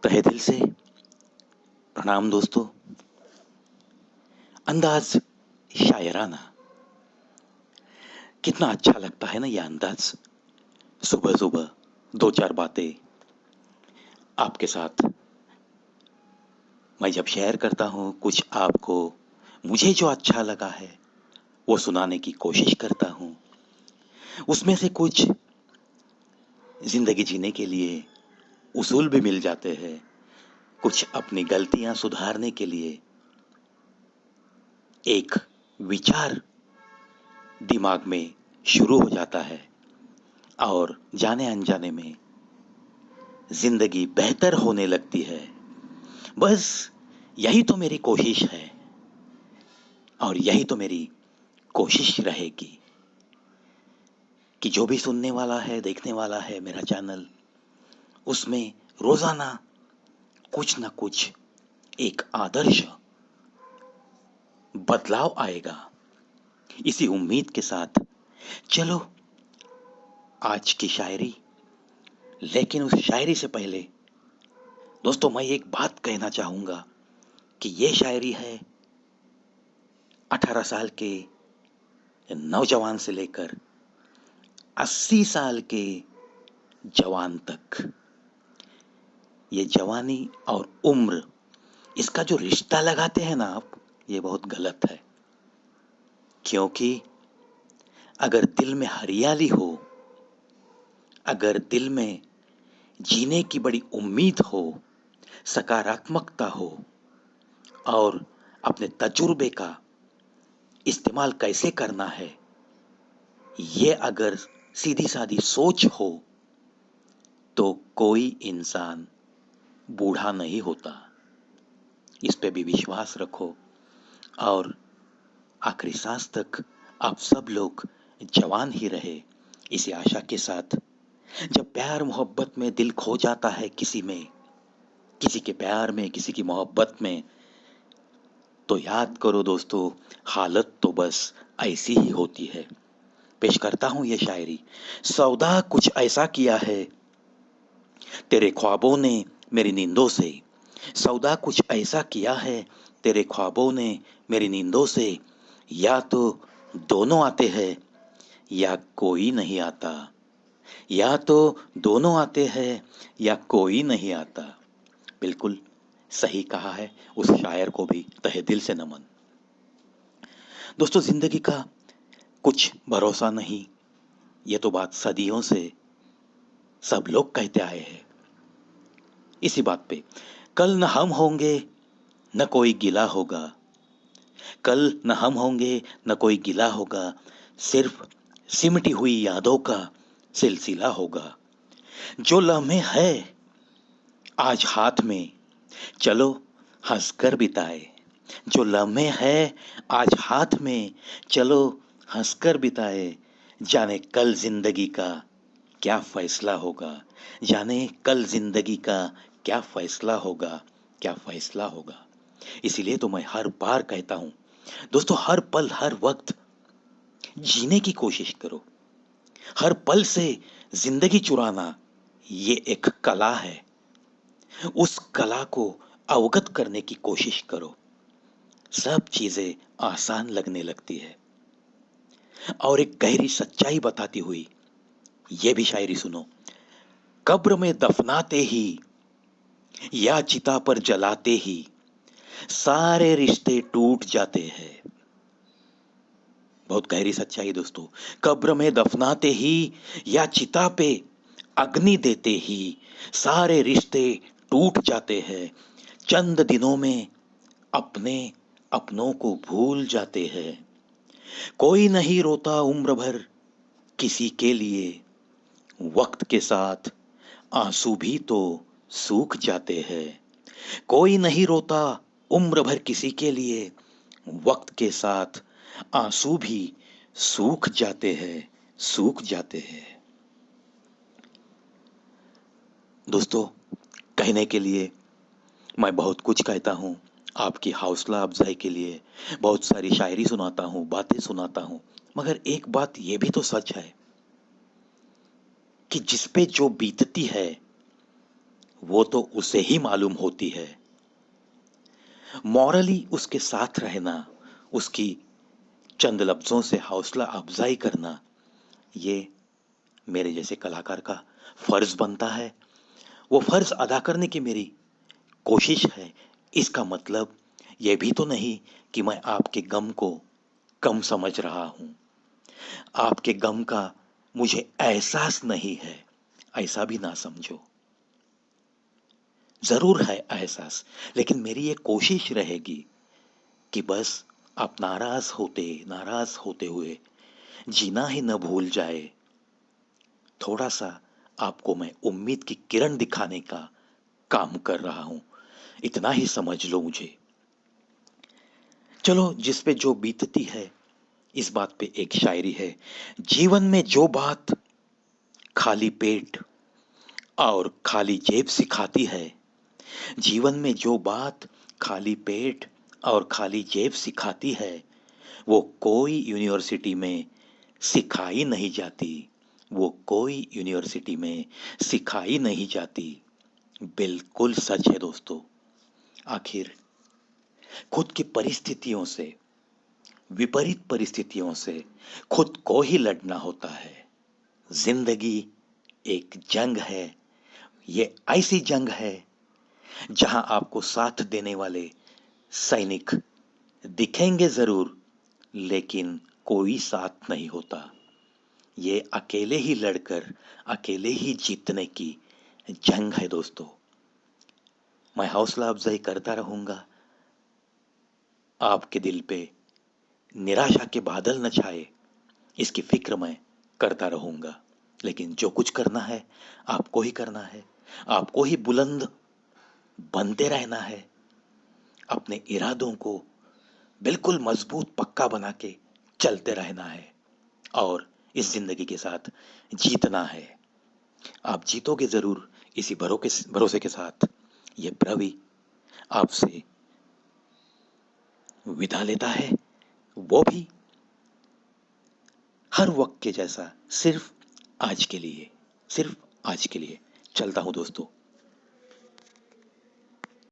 तहे दिल से प्रणाम दोस्तों। अंदाज शायराना, कितना अच्छा लगता है ना ये अंदाज। सुबह सुबह दो चार बातें आपके साथ मैं जब शेयर करता हूँ, कुछ आपको मुझे जो अच्छा लगा है वो सुनाने की कोशिश करता हूँ। उसमें से कुछ जिंदगी जीने के लिए उसूल भी मिल जाते हैं, कुछ अपनी गलतियां सुधारने के लिए एक विचार दिमाग में शुरू हो जाता है और जाने अनजाने में जिंदगी बेहतर होने लगती है। बस यही तो मेरी कोशिश है और यही तो मेरी कोशिश रहेगी कि जो भी सुनने वाला है, देखने वाला है मेरा चैनल, उसमें रोजाना कुछ ना कुछ एक आदर्श बदलाव आएगा। इसी उम्मीद के साथ चलो आज की शायरी। लेकिन उस शायरी से पहले दोस्तों मैं एक बात कहना चाहूंगा कि ये शायरी है 18 साल के नौजवान से लेकर 80 साल के जवान तक। ये जवानी और उम्र, इसका जो रिश्ता लगाते हैं ना आप, ये बहुत गलत है। क्योंकि अगर दिल में हरियाली हो, अगर दिल में जीने की बड़ी उम्मीद हो, सकारात्मकता हो और अपने तजुर्बे का इस्तेमाल कैसे करना है, ये अगर सीधी सादी सोच हो तो कोई इंसान बूढ़ा नहीं होता। इस पे भी विश्वास रखो और आखिरी सांस तक आप सब लोग जवान ही रहे, इसी आशा के साथ। जब प्यार मोहब्बत में दिल खो जाता है किसी में, किसी के प्यार में, किसी की मोहब्बत में, तो याद करो दोस्तों, हालत तो बस ऐसी ही होती है। पेश करता हूं ये शायरी। सौदा कुछ ऐसा किया है तेरे ख्वाबों ने मेरी नींदों से। सौदा कुछ ऐसा किया है तेरे ख्वाबों ने मेरी नींदों से। या तो दोनों आते हैं या कोई नहीं आता। या तो दोनों आते हैं या कोई नहीं आता। बिल्कुल सही कहा है, उस शायर को भी तहे दिल से नमन। दोस्तों जिंदगी का कुछ भरोसा नहीं, ये तो बात सदियों से सब लोग कहते आए हैं। इसी बात पे कल न हम होंगे न कोई गिला होगा। कल न हम होंगे न कोई गिला होगा। सिर्फ सिमटी हुई यादों का सिलसिला होगा। जो लम्हे है आज हाथ में, चलो हंसकर बिताए। जो लम्हे है आज हाथ में, चलो हंसकर बिताए। जाने कल जिंदगी का क्या फैसला होगा। जाने कल जिंदगी का क्या फैसला होगा, क्या फैसला होगा। इसीलिए तो मैं हर बार कहता हूं दोस्तों, हर पल हर वक्त जीने की कोशिश करो। हर पल से जिंदगी चुराना ये एक कला है। उस कला को अवगत करने की कोशिश करो, सब चीजें आसान लगने लगती है। और एक गहरी सच्चाई बताती हुई ये भी शायरी सुनो। कब्र में दफनाते ही या चिता पर जलाते ही सारे रिश्ते टूट जाते हैं। बहुत गहरी सच्चाई दोस्तों। कब्र में दफनाते ही या चिता पे अग्नि देते ही सारे रिश्ते टूट जाते हैं। चंद दिनों में अपने अपनों को भूल जाते हैं। कोई नहीं रोता उम्र भर किसी के लिए। वक्त के साथ आंसू भी तो सूख जाते हैं। कोई नहीं रोता उम्र भर किसी के लिए। वक्त के साथ आंसू भी सूख जाते हैं, सूख जाते हैं। दोस्तों कहने के लिए मैं बहुत कुछ कहता हूं, आपकी हौसला अफजाई के लिए बहुत सारी शायरी सुनाता हूं, बातें सुनाता हूं, मगर एक बात यह भी तो सच है कि जिस पे जो बीतती है वो तो उसे ही मालूम होती है। मॉरली उसके साथ रहना, उसकी चंद लफ्जों से हौसला अफजाई करना, ये मेरे जैसे कलाकार का फर्ज बनता है। वो फर्ज अदा करने की मेरी कोशिश है। इसका मतलब ये भी तो नहीं कि मैं आपके गम को कम समझ रहा हूं, आपके गम का मुझे एहसास नहीं है, ऐसा भी ना समझो। जरूर है एहसास, लेकिन मेरी ये कोशिश रहेगी कि बस आप नाराज होते हुए जीना ही न भूल जाए। थोड़ा सा आपको मैं उम्मीद की किरण दिखाने का काम कर रहा हूं, इतना ही समझ लो मुझे। चलो, जिस पे जो बीतती है, इस बात पे एक शायरी है। जीवन में जो बात खाली पेट और खाली जेब सिखाती है, जीवन में जो बात खाली पेट और खाली जेब सिखाती है, वो कोई यूनिवर्सिटी में सिखाई नहीं जाती, वो कोई यूनिवर्सिटी में सिखाई नहीं जाती। बिल्कुल सच है दोस्तों। आखिर खुद की परिस्थितियों से, विपरीत परिस्थितियों से खुद को ही लड़ना होता है। जिंदगी एक जंग है। ये ऐसी जंग है जहां आपको साथ देने वाले सैनिक दिखेंगे जरूर, लेकिन कोई साथ नहीं होता। ये अकेले ही लड़कर अकेले ही जीतने की जंग है दोस्तों। मैं हौसला अफजाई करता रहूंगा, आपके दिल पे निराशा के बादल न छाए, इसकी फिक्र मैं करता रहूंगा। लेकिन जो कुछ करना है आपको ही करना है, आपको ही बुलंद बनते रहना है, अपने इरादों को बिल्कुल मजबूत पक्का बना के चलते रहना है और इस जिंदगी के साथ जीतना है। आप जीतोगे जरूर, इसी भरोसे के साथ ये प्रवि आपसे विदा लेता है, वो भी हर वक्त के जैसा, सिर्फ आज के लिए, सिर्फ आज के लिए। चलता हूं दोस्तों।